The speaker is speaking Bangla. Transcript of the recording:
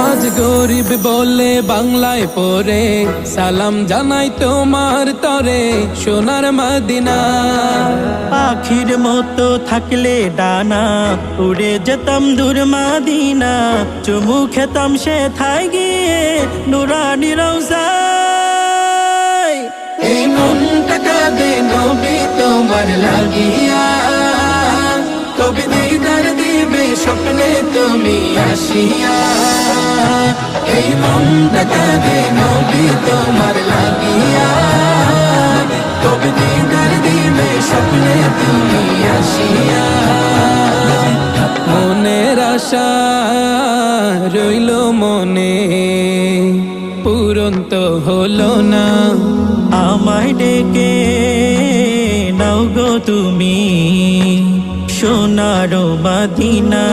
আজ গরিব বলে বাংলায় পড়ে সালাম জানাই তোমার তরে সোনার মদিনা। পাখির মতো থাকলে ডানা উড়ে যেতাম দূর মদিনা, চুমু খেতাম সে থাই গিয়ে নুরানি রওজায়। এই মনটা কাঁদে নবী তোমার লাগিয়া, কবে দিদার দিবে স্বপ্নে তুমি আসিয়া। এই মনটা কাঁদে নবী তোমার লাগিয়া, কবে দিদার দিবে স্বপ্নে তুমি আসিয়া। মনের আশা রইল মনে, পূরণ তো হলো না। আমায় ডেকে নাও গো তুমি সোনার মদিনা।